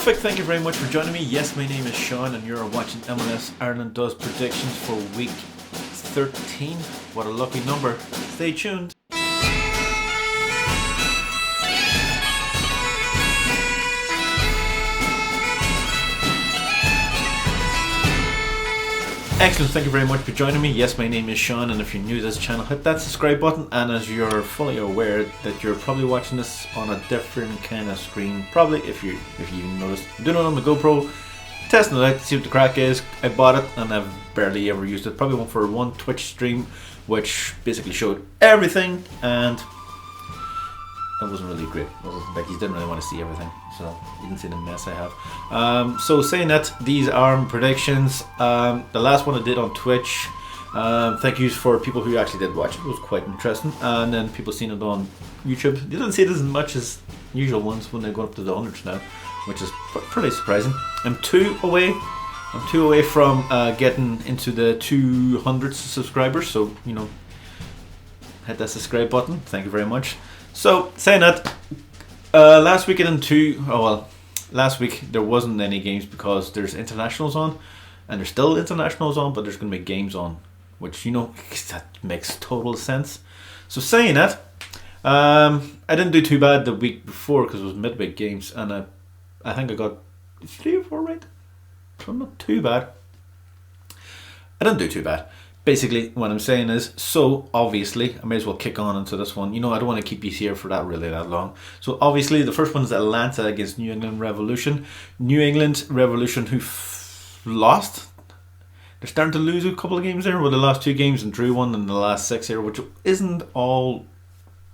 Perfect, thank you very much for joining me. Yes, my name is Sean and you're watching MLS Ireland Does Predictions for week 13. What a lucky number. Stay tuned. Excellent, thank you very much for joining me. Yes, my name is Sean, and if you're new to this channel, hit that subscribe button. And as you're fully aware that you're probably watching this on a different kind of screen, probably if you noticed, I'm doing it on the GoPro, testing it out to see what the crack is. I bought it and I've barely ever used it. Probably went for one Twitch stream, which basically showed everything, and that wasn't really great. Like, you didn't really want to see everything, so you didn't see the mess I have. So saying that, these are my predictions. The last one I did on Twitch, thank you for people who actually did watch it. It was quite interesting. And then people seen it on YouTube. They didn't see it as much as usual ones when they go up to the hundreds now, which is pretty surprising. I'm two away from getting into the 200 subscribers. So, you know, hit that subscribe button. Thank you very much. So, saying that, last week last week there wasn't any games because there's internationals on, and there's still internationals on, but there's going to be games on, which, you know, that makes total sense. So saying that, I didn't do too bad the week before because it was midweek games, and I think I got 3 or 4 right, so not too bad. I didn't do too bad. Basically, what I'm saying is, so obviously, I may as well kick on into this one. You know, I don't want to keep you here for that long. So obviously, the first one is Atlanta against New England Revolution. New England Revolution, who lost. They're starting to lose a couple of games there. Well, they lost 2 games and drew 1 in the last 6 here, which isn't all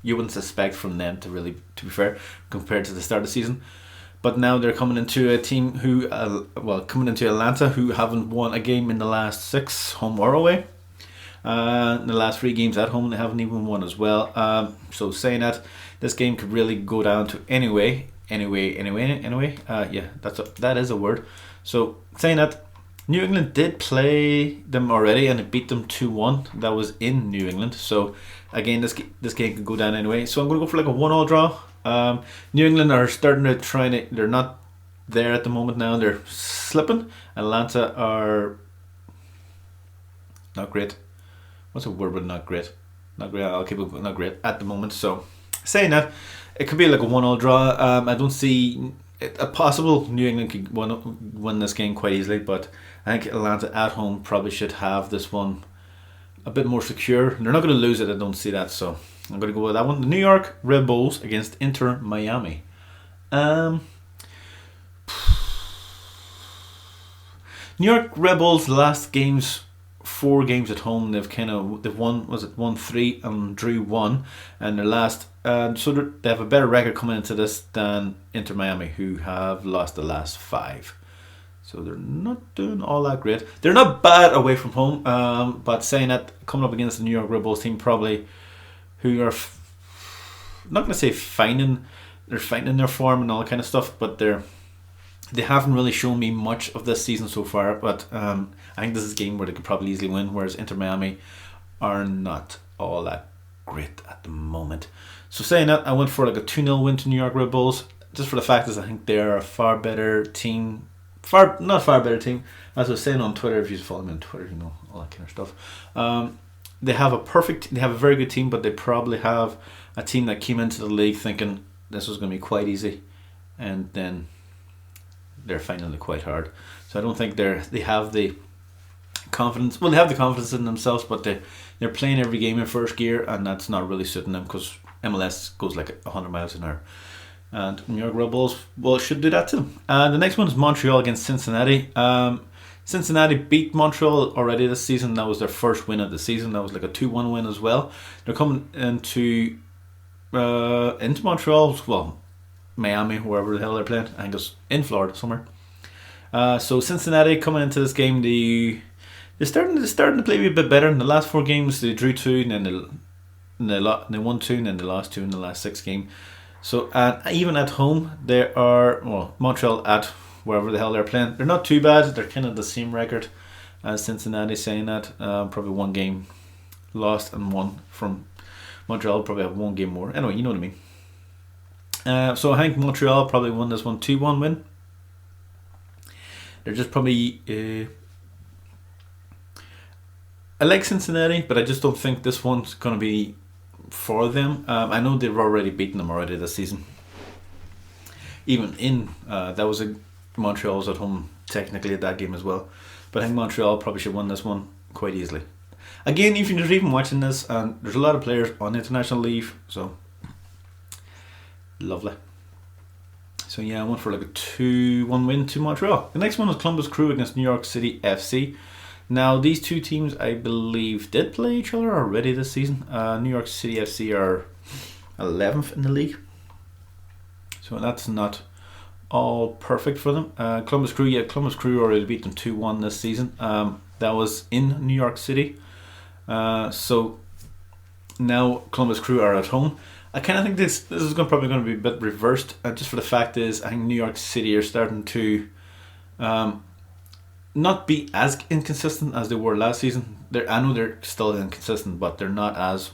you wouldn't suspect from them, to be fair, compared to the start of the season. But now they're coming into a team who, coming into Atlanta, who haven't won a game in the last 6, home or away. In the last 3 games at home, they haven't even won as well. So saying that, this game could really go down to anyway. Yeah, that is a word. So saying that, New England did play them already and it beat them 2-1. That was in New England. So again, this game could go down anyway. So I'm going to go for like a 1-1 draw. New England are starting to they're not there at the moment now. They're slipping. Atlanta are not great. What's a word with not great? Not great. I'll keep it not great at the moment. So, saying that, it could be like a 1-1 draw. I don't see a possible New England could win this game quite easily, but I think Atlanta at home probably should have this one a bit more secure. They're not going to lose it. I don't see that. So I'm going to go with that one. The New York Red Bulls against Inter Miami. New York Red Bulls last games. 4 games at home, they've won 3 and drew 1, and their last, so they have a better record coming into this than Inter Miami, who have lost the last 5. So they're not doing all that great. They're not bad away from home, but saying that, coming up against the New York Red Bulls team, probably who are not going to say they're fighting their form and all that kind of stuff, but they haven't really shown me much of this season so far, but I think this is a game where they could probably easily win, whereas Inter Miami are not all that great at the moment. So saying that, I went for like a 2-0 win to New York Red Bulls, just for the fact is I think they're a far better team. Not far better team. As I was saying on Twitter, if you follow me on Twitter, you know, all that kind of stuff. They have a very good team, but they probably have a team that came into the league thinking this was going to be quite easy, and then they're finding it quite hard. So I don't think they have the confidence. Well, they have the confidence in themselves, but they're playing every game in first gear, and that's not really suiting them because MLS goes like 100 miles an hour. And New York Red Bulls, well, should do that too. The next one is Montreal against Cincinnati. Cincinnati beat Montreal already this season. That was their first win of the season. That was like a 2-1 win as well. They're coming into Montreal, well, Miami, wherever the hell they're playing. I think it's in Florida somewhere. So Cincinnati coming into this game, they're starting to play a bit better. In the last 4 games, they drew 2, and then they won 2, and then they lost 2 in the last 6 games. So even at home, they are Montreal at wherever the hell they're playing. They're not too bad. They're kind of the same record as Cincinnati. Saying that, probably 1 game lost and 1 from Montreal. Probably have 1 game more. Anyway, you know what I mean. So I think Montreal probably won this one 2-1 win. They're just probably. I like Cincinnati, but I just don't think this one's going to be for them. I know they've already beaten them already this season. Even in that was Montreal was at home technically at that game as well, but I think Montreal probably should win this one quite easily. Again, if you're even watching this, and there's a lot of players on international leave, so lovely. So yeah, I went for like a 2-1 win to Montreal. The next one was Columbus Crew against New York City FC. Now these two teams, I believe, did play each other already this season. New York City FC are 11th in the league, so that's not all perfect for them. Columbus Crew already beat them 2-1 this season. That was in New York City. So now Columbus Crew are at home. I kind of think this is probably going to be a bit reversed. Just for the fact is, I think New York City are starting to not be as inconsistent as they were last season. I know they're still inconsistent, but they're not as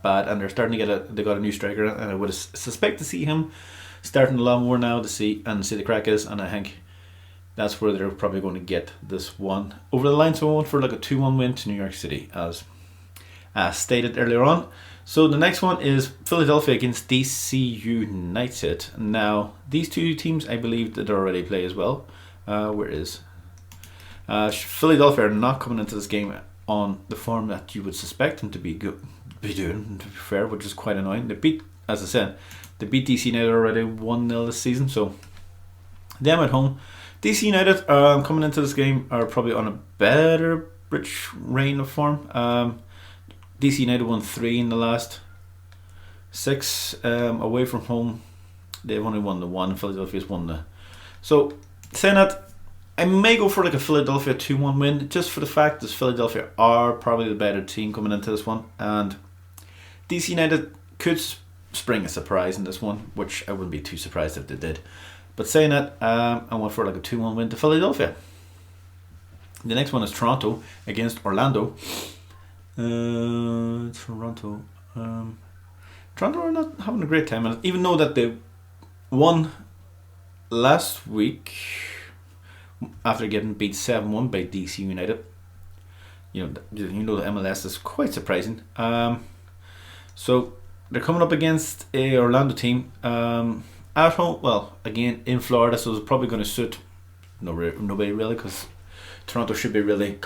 bad, and they're starting to they got a new striker, and I would suspect to see him starting a lot more now to see the crack is, and I think that's where they're probably going to get this one over the line. So I went for like a 2-1 win to New York City, as stated earlier on. So the next one is Philadelphia against DC United. Now these two teams, I believe, did already play as well. Where is Philadelphia are not coming into this game on the form that you would suspect them to be doing, to be fair, which is quite annoying. They beat DC United already 1-0 this season, so them at home. DC United coming into this game are probably on a better rich reign of form. DC United won 3 in the last 6 away from home. They've only won the 1. Philadelphia's won the. So saying that, I may go for like a Philadelphia 2-1 win, just for the fact that Philadelphia are probably the better team coming into this one, and DC United could spring a surprise in this one, which I wouldn't be too surprised if they did. But saying that, I went for like a 2-1 win to Philadelphia. The next one is Toronto against Orlando. Toronto are not having a great time, even though that they won last week after getting beat 7-1 by DC United. You know the MLS is quite surprising. So they're coming up against a Orlando team at home. Well, again in Florida, so it's probably going to suit nobody really, because Toronto should be really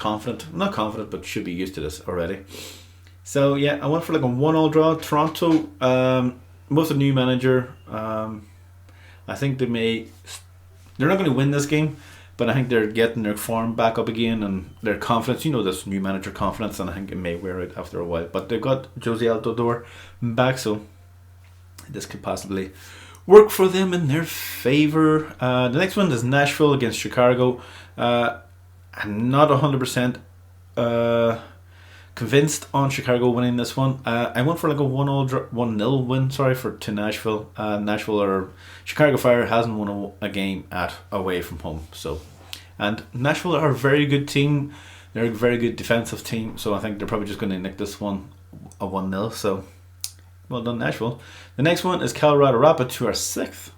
not confident, but should be used to this already. So yeah, I went for like a 1-1 draw. Toronto, most of the new manager. I think they're not going to win this game, but I think they're getting their form back up again and their confidence. This new manager confidence, and I think it may wear out after a while. But they've got Jose Altidore back, so this could possibly work for them in their favour. The next one is Nashville against Chicago. I'm not 100% convinced on Chicago winning this one. I went for like a 1-0 win, to Nashville. Chicago Fire hasn't won a game away from home. So, and Nashville are a very good team. They're a very good defensive team. So I think they're probably just going to nick this one a 1-0. So, well done, Nashville. The next one is Colorado Rapids, who are 6th.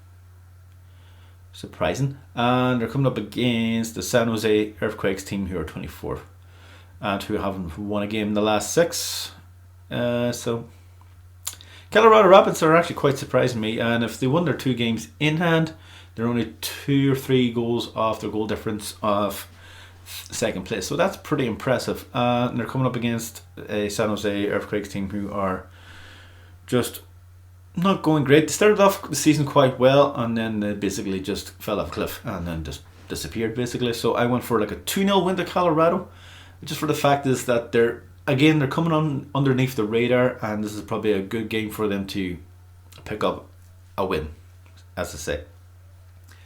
Surprising. And they're coming up against the San Jose Earthquakes team, who are 24th and who haven't won a game in the last 6. So Colorado Rapids are actually quite surprising me, and if they won their 2 games in hand, they're only 2 or 3 goals off their goal difference of 2nd place, so that's pretty impressive. And they're coming up against a San Jose Earthquakes team who are just not going great. They started off the season quite well, and then they basically just fell off a cliff and then just disappeared basically. So I went for like a 2-0 win to Colorado, just for the fact is that they're coming on underneath the radar, and this is probably a good game for them to pick up a win, as I say.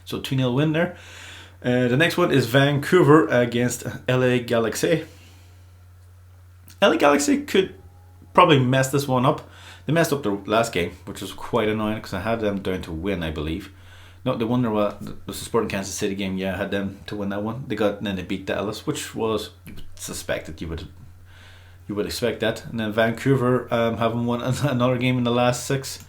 So 2-0 win there. The next one is Vancouver against LA Galaxy. LA Galaxy could probably mess this one up. They messed up their last game, which was quite annoying because I had them down to win, I believe. No, they won the Sporting Kansas City game. Yeah, I had them to win that one. Then they beat Dallas, which was, you would suspect that you would expect that. And then Vancouver haven't won another game in the last 6,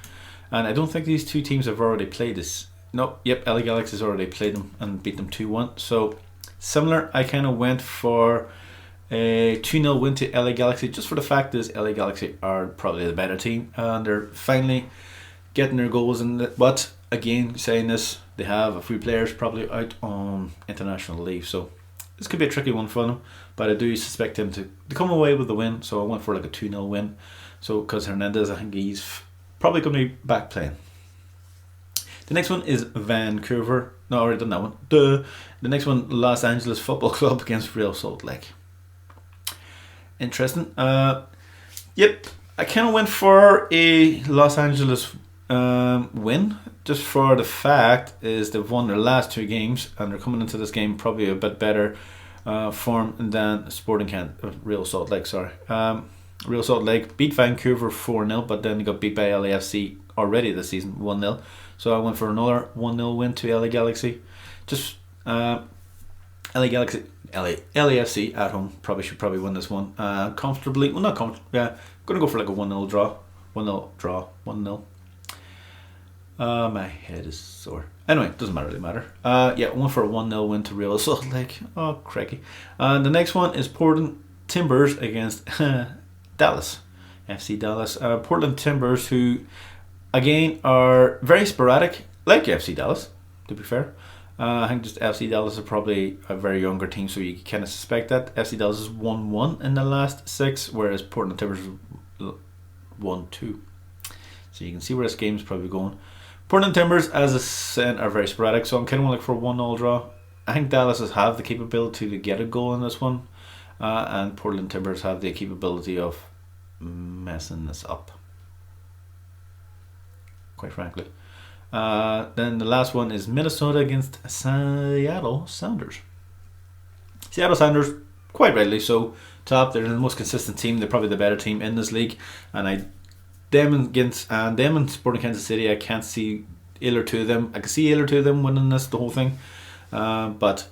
and I don't think these two teams have already played this. LA Galaxy has already played them and beat them 2-1. So similar. I kind of went for a 2-0 win to LA Galaxy, just for the fact is LA Galaxy are probably the better team and they're finally getting their goals in it. But again, saying this, they have a few players probably out on international leave, so this could be a tricky one for them. But I do suspect him to come away with the win, so I went for like a 2-0 win. So because Hernandez, I think he's probably going to be back playing. The next one is Vancouver. No, I already done that one. The next one, Los Angeles Football Club against Real Salt Lake. Interesting. Yep, I kind of went for a Los Angeles win, just for the fact is they've won their last 2 games and they're coming into this game probably a bit better form than Real Salt Lake. Real Salt Lake beat Vancouver 4-0, but then they got beat by LAFC already this season 1-0. So I went for another 1-0 win to LA Galaxy. Just LAFC at home should win this one comfortably. Well, not comfortably. Yeah, going to go for like a 1-0 draw. 1-0 draw. 1-0. My head is sore. Anyway, doesn't really matter. Yeah, I went for a 1-0 win to Real Salt Lake. Oh, cracky. The next one is Portland Timbers against Dallas. FC Dallas. Portland Timbers, who again are very sporadic, like FC Dallas, to be fair. I think just FC Dallas are probably a very younger team, so you kind of suspect that. FC Dallas has 1-1 in the last 6, whereas Portland Timbers 1-2. So you can see where this game is probably going. Portland Timbers, as I said, are very sporadic, so I'm kind of looking for a 1-0 draw. I think Dallas have the capability to get a goal in this one, and Portland Timbers have the capability of messing this up, quite frankly. Then the last one is Minnesota against Seattle Sounders. Seattle Sounders, quite rightly so, top. They're the most consistent team. They're probably the better team in this league, and them and Sporting Kansas City, I can't see either two of them. I can see either two of them winning the whole thing. But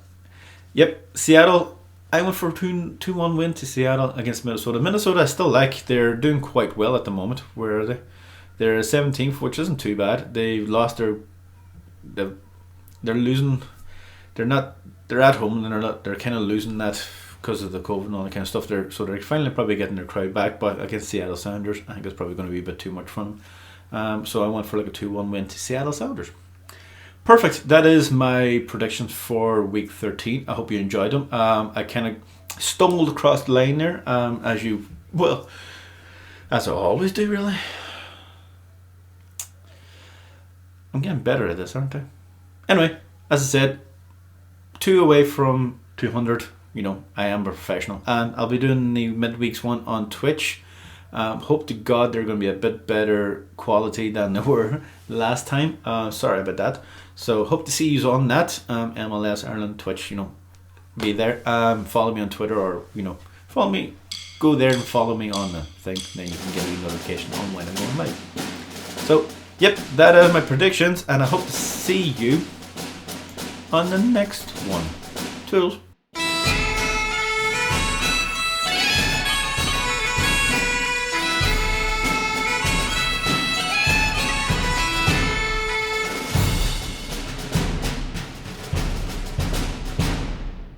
yep, Seattle. I went for a 2-1 win to Seattle against Minnesota. Minnesota, I still like. They're doing quite well at the moment. Where are they? They're 17th, which isn't too bad. They've lost they're losing. They're at home and they're kind of losing that because of the COVID and all that kind of stuff. They're finally probably getting their crowd back, but against Seattle Sounders, I think it's probably going to be a bit too much for them. So I went for like a 2-1 win to Seattle Sounders. Perfect. That is my predictions for week 13. I hope you enjoyed them. I kind of stumbled across the line there, as I always do, really. I'm getting better at this, aren't I? Anyway, as I said, 2 away from 200. I am a professional, and I'll be doing the midweeks one on Twitch. Hope to God they're going to be a bit better quality than they were last time. Sorry about that. So hope to see you on that. MLS Ireland Twitch. Be there. Follow me on Twitter, or follow me. Go there and follow me on the thing. Then you can get a notification on when I'm going live. So yep, that is my predictions, and I hope to see you on the next one. Toodles.